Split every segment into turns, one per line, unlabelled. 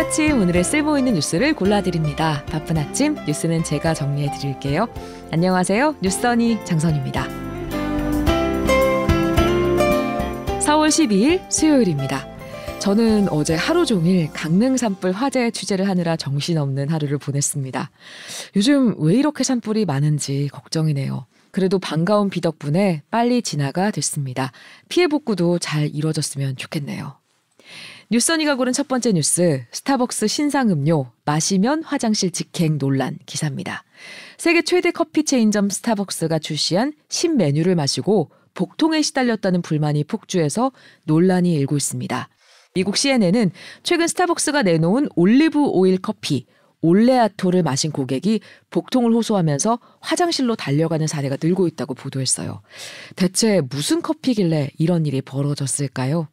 아침 오늘의 쓸모있는 뉴스를 골라드립니다. 바쁜 아침 뉴스는 제가 정리해드릴게요. 안녕하세요. 뉴스언니 장선입니다. 4월 12일 수요일입니다. 저는 어제 하루 종일 강릉 산불 화재 취재를 하느라 정신없는 하루를 보냈습니다. 요즘 왜 이렇게 산불이 많은지 걱정이네요. 그래도 반가운 비 덕분에 빨리 진화가 됐습니다. 피해 복구도 잘 이루어졌으면 좋겠네요. 뉴스언니가 고른 첫 번째 뉴스, 스타벅스 신상 음료, 마시면 화장실 직행 논란 기사입니다. 세계 최대 커피 체인점 스타벅스가 출시한 신메뉴를 마시고 복통에 시달렸다는 불만이 폭주해서 논란이 일고 있습니다. 미국 CNN은 최근 스타벅스가 내놓은 올리브 오일 커피, 올레아토를 마신 고객이 복통을 호소하면서 화장실로 달려가는 사례가 늘고 있다고 보도했어요. 대체 무슨 커피길래 이런 일이 벌어졌을까요?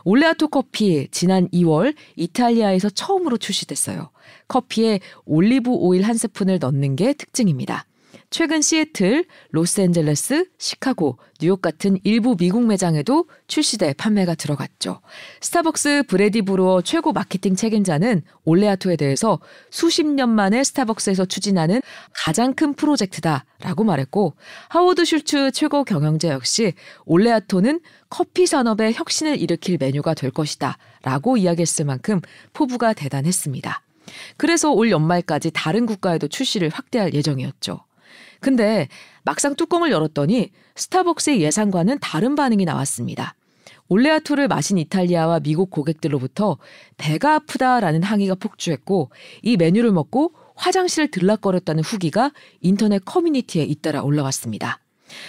올레아토 커피 지난 2월 이탈리아에서 처음으로 출시됐어요. 커피에 올리브 오일 한 스푼을 넣는 게 특징입니다. 최근 시애틀, 로스앤젤레스, 시카고, 뉴욕 같은 일부 미국 매장에도 출시돼 판매가 들어갔죠. 스타벅스 브래디 브루어 최고 마케팅 책임자는 올레아토에 대해서 수십 년 만에 스타벅스에서 추진하는 가장 큰 프로젝트다라고 말했고, 하워드 슐츠 최고 경영자 역시 올레아토는 커피 산업의 혁신을 일으킬 메뉴가 될 것이다 라고 이야기했을 만큼 포부가 대단했습니다. 그래서 올 연말까지 다른 국가에도 출시를 확대할 예정이었죠. 근데 막상 뚜껑을 열었더니 스타벅스의 예상과는 다른 반응이 나왔습니다. 올레아토를 마신 이탈리아와 미국 고객들로부터 배가 아프다라는 항의가 폭주했고, 이 메뉴를 먹고 화장실을 들락거렸다는 후기가 인터넷 커뮤니티에 잇따라 올라왔습니다.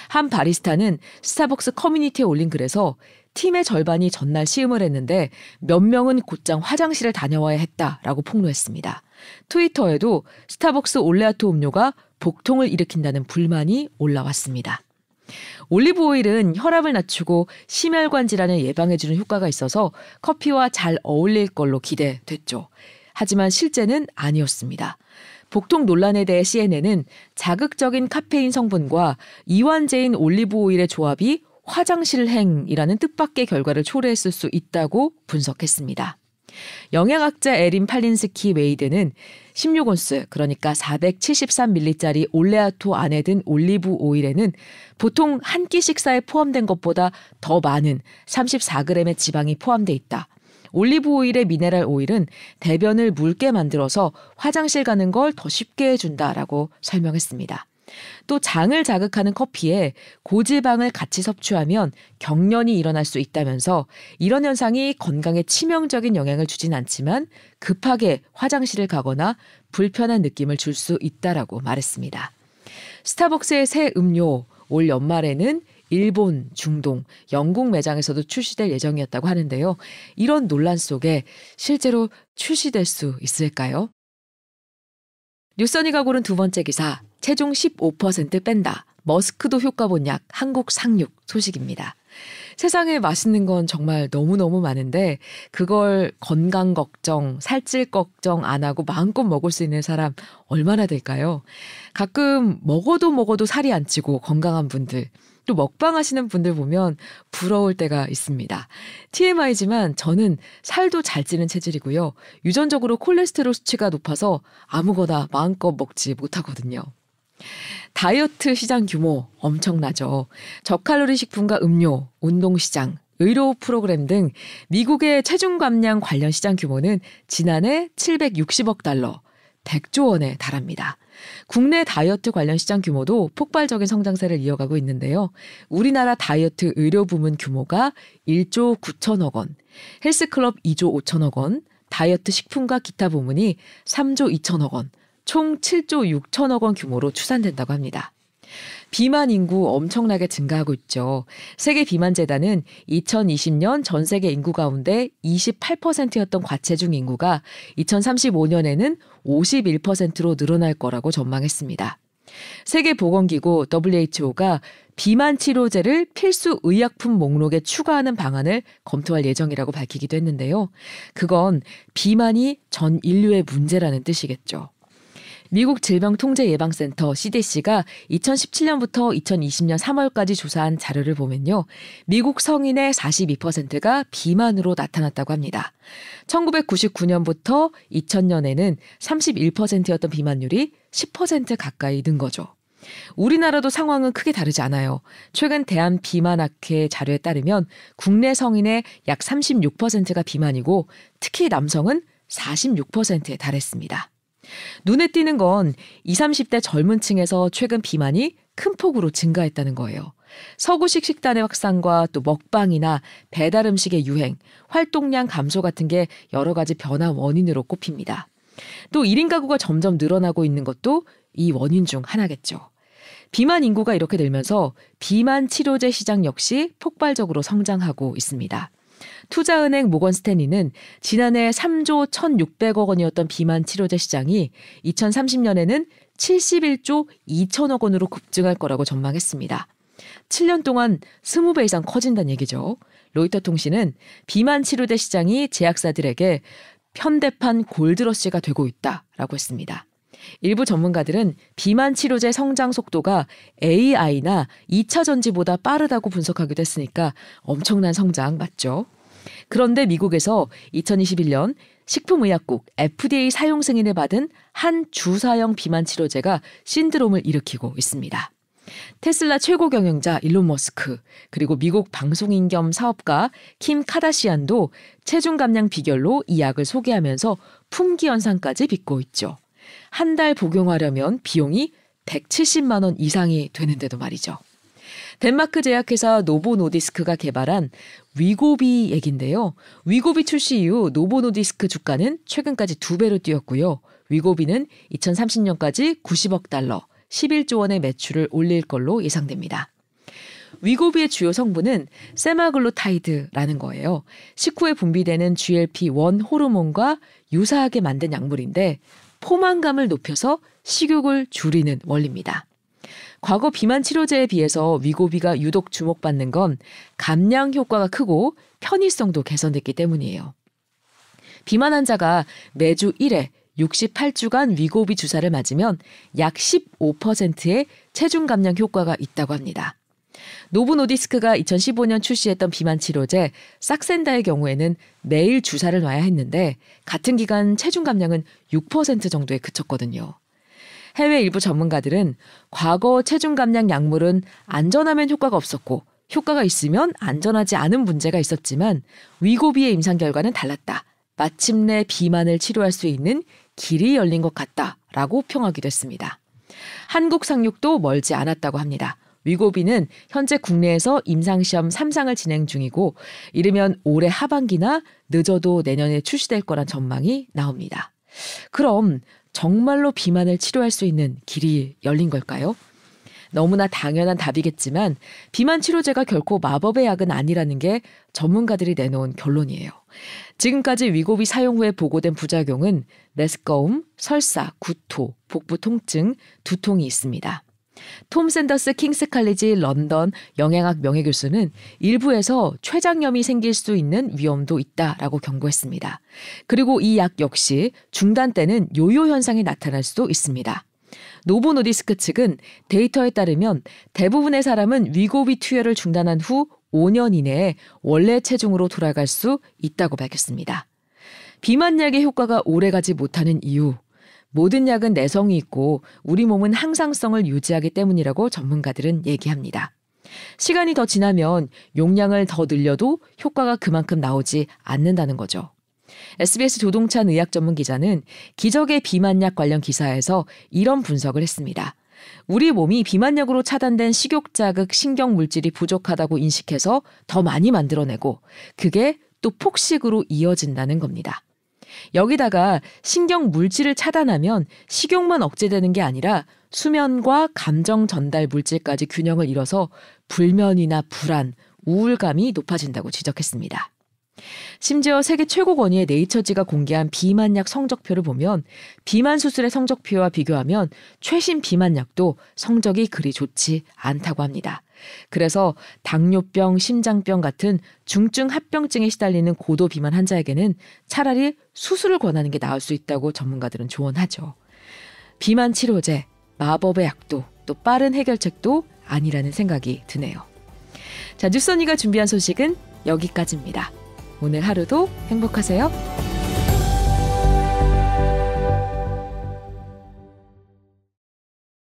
한 바리스타는 스타벅스 커뮤니티에 올린 글에서 팀의 절반이 전날 시음을 했는데 몇 명은 곧장 화장실을 다녀와야 했다라고 폭로했습니다. 트위터에도 스타벅스 올레아토 음료가 복통을 일으킨다는 불만이 올라왔습니다. 올리브 오일은 혈압을 낮추고 심혈관 질환을 예방해주는 효과가 있어서 커피와 잘 어울릴 걸로 기대됐죠. 하지만 실제는 아니었습니다. 복통 논란에 대해 CNN은 자극적인 카페인 성분과 이완제인 올리브 오일의 조합이 화장실행이라는 뜻밖의 결과를 초래했을 수 있다고 분석했습니다. 영양학자 에린 팔린스키 웨이드는 16온스, 그러니까 473ml짜리 올레아토 안에 든 올리브 오일에는 보통 한 끼 식사에 포함된 것보다 더 많은 34g의 지방이 포함돼 있다. 올리브 오일의 미네랄 오일은 대변을 묽게 만들어서 화장실 가는 걸 더 쉽게 해준다라고 설명했습니다. 또 장을 자극하는 커피에 고지방을 같이 섭취하면 경련이 일어날 수 있다면서 이런 현상이 건강에 치명적인 영향을 주진 않지만 급하게 화장실을 가거나 불편한 느낌을 줄 수 있다라고 말했습니다. 스타벅스의 새 음료, 올 연말에는 일본, 중동, 영국 매장에서도 출시될 예정이었다고 하는데요. 이런 논란 속에 실제로 출시될 수 있을까요? 뉴스언니가 고른 두 번째 기사, 체중 15% 뺀다. 머스크도 효과 본 약, 한국 상륙 소식입니다. 세상에 맛있는 건 정말 너무너무 많은데 그걸 건강 걱정, 살찔 걱정 안 하고 마음껏 먹을 수 있는 사람 얼마나 될까요? 가끔 먹어도 살이 안 찌고 건강한 분들, 또 먹방 하시는 분들 보면 부러울 때가 있습니다. TMI지만 저는 살도 잘 찌는 체질이고요. 유전적으로 콜레스테롤 수치가 높아서 아무거나 마음껏 먹지 못하거든요. 다이어트 시장 규모 엄청나죠. 저칼로리 식품과 음료, 운동시장, 의료 프로그램 등 미국의 체중 감량 관련 시장 규모는 지난해 760억 달러, 100조 원에 달합니다. 국내 다이어트 관련 시장 규모도 폭발적인 성장세를 이어가고 있는데요. 우리나라 다이어트 의료 부문 규모가 1조 9천억 원, 헬스클럽 2조 5천억 원, 다이어트 식품과 기타 부문이 3조 2천억 원, 총 7조 6천억 원 규모로 추산된다고 합니다. 비만 인구 엄청나게 증가하고 있죠. 세계비만재단은 2020년 전 세계 인구 가운데 28%였던 과체중 인구가 2035년에는 51%로 늘어날 거라고 전망했습니다. 세계보건기구 WHO가 비만 치료제를 필수 의약품 목록에 추가하는 방안을 검토할 예정이라고 밝히기도 했는데요. 그건 비만이 전 인류의 문제라는 뜻이겠죠. 미국 질병통제예방센터 CDC가 2017년부터 2020년 3월까지 조사한 자료를 보면요. 미국 성인의 42%가 비만으로 나타났다고 합니다. 1999년부터 2000년에는 31%였던 비만율이 10% 가까이 는 거죠. 우리나라도 상황은 크게 다르지 않아요. 최근 대한비만학회 자료에 따르면 국내 성인의 약 36%가 비만이고 특히 남성은 46%에 달했습니다. 눈에 띄는 건 20, 30대 젊은 층에서 최근 비만이 큰 폭으로 증가했다는 거예요. 서구식 식단의 확산과 또 먹방이나 배달 음식의 유행, 활동량 감소 같은 게 여러 가지 변화 원인으로 꼽힙니다. 또 1인 가구가 점점 늘어나고 있는 것도 이 원인 중 하나겠죠. 비만 인구가 이렇게 늘면서 비만 치료제 시장 역시 폭발적으로 성장하고 있습니다. 투자은행 모건스탠리는 지난해 3조 1,600억 원이었던 비만 치료제 시장이 2030년에는 71조 2천억 원으로 급증할 거라고 전망했습니다. 7년 동안 20배 이상 커진다는 얘기죠. 로이터 통신은 비만 치료제 시장이 제약사들에게 편대판 골드러시가 되고 있다라고 했습니다. 일부 전문가들은 비만 치료제 성장 속도가 AI나 2차 전지보다 빠르다고 분석하기도 했으니까 엄청난 성장 맞죠? 그런데 미국에서 2021년 식품의약국 FDA 사용 승인을 받은 한 주사형 비만 치료제가 신드롬을 일으키고 있습니다. 테슬라 최고 경영자 일론 머스크, 그리고 미국 방송인 겸 사업가 킴 카다시안도 체중 감량 비결로 이 약을 소개하면서 품귀 현상까지 빚고 있죠. 한 달 복용하려면 비용이 170만 원 이상이 되는데도 말이죠. 덴마크 제약회사 노보노디스크가 개발한 위고비 액인데요. 위고비 출시 이후 노보노디스크 주가는 최근까지 2배로 뛰었고요. 위고비는 2030년까지 90억 달러, 11조 원의 매출을 올릴 걸로 예상됩니다. 위고비의 주요 성분은 세마글루타이드라는 거예요. 식후에 분비되는 GLP-1 호르몬과 유사하게 만든 약물인데 포만감을 높여서 식욕을 줄이는 원리입니다. 과거 비만 치료제에 비해서 위고비가 유독 주목받는 건 감량 효과가 크고 편의성도 개선됐기 때문이에요. 비만 환자가 매주 1회 68주간 위고비 주사를 맞으면 약 15%의 체중 감량 효과가 있다고 합니다. 노브노디스크가 2015년 출시했던 비만 치료제 삭센다의 경우에는 매일 주사를 놔야 했는데 같은 기간 체중 감량은 6% 정도에 그쳤거든요. 해외 일부 전문가들은 과거 체중 감량 약물은 안전하면 효과가 없었고 효과가 있으면 안전하지 않은 문제가 있었지만 위고비의 임상 결과는 달랐다. 마침내 비만을 치료할 수 있는 길이 열린 것 같다라고 평하기도 했습니다. 한국 상륙도 멀지 않았다고 합니다. 위고비는 현재 국내에서 임상시험 3상을 진행 중이고 이르면 올해 하반기나 늦어도 내년에 출시될 거란 전망이 나옵니다. 그럼 정말로 비만을 치료할 수 있는 길이 열린 걸까요? 너무나 당연한 답이겠지만 비만 치료제가 결코 마법의 약은 아니라는 게 전문가들이 내놓은 결론이에요. 지금까지 위고비 사용 후에 보고된 부작용은 메스꺼움, 설사, 구토, 복부 통증, 두통이 있습니다. 톰 샌더스 킹스 칼리지 런던 영양학 명예교수는 일부에서 췌장염이 생길 수 있는 위험도 있다라고 경고했습니다. 그리고 이 약 역시 중단 때는 요요 현상이 나타날 수도 있습니다. 노보노디스크 측은 데이터에 따르면 대부분의 사람은 위고비 투여를 중단한 후 5년 이내에 원래 체중으로 돌아갈 수 있다고 밝혔습니다. 비만약의 효과가 오래가지 못하는 이유, 모든 약은 내성이 있고 우리 몸은 항상성을 유지하기 때문이라고 전문가들은 얘기합니다. 시간이 더 지나면 용량을 더 늘려도 효과가 그만큼 나오지 않는다는 거죠. SBS 조동찬 의학 전문 기자는 기적의 비만약 관련 기사에서 이런 분석을 했습니다. 우리 몸이 비만약으로 차단된 식욕자극 신경물질이 부족하다고 인식해서 더 많이 만들어내고 그게 또 폭식으로 이어진다는 겁니다. 여기다가 신경물질을 차단하면 식욕만 억제되는 게 아니라 수면과 감정 전달 물질까지 균형을 잃어서 불면이나 불안, 우울감이 높아진다고 지적했습니다. 심지어 세계 최고 권위의 네이처지가 공개한 비만약 성적표를 보면 비만 수술의 성적표와 비교하면 최신 비만약도 성적이 그리 좋지 않다고 합니다. 그래서 당뇨병, 심장병 같은 중증 합병증에 시달리는 고도 비만 환자에게는 차라리 수술을 권하는 게 나을 수 있다고 전문가들은 조언하죠. 비만 치료제, 마법의 약도, 또 빠른 해결책도 아니라는 생각이 드네요. 자, 뉴스 언니가 준비한 소식은 여기까지입니다. 오늘 하루도 행복하세요.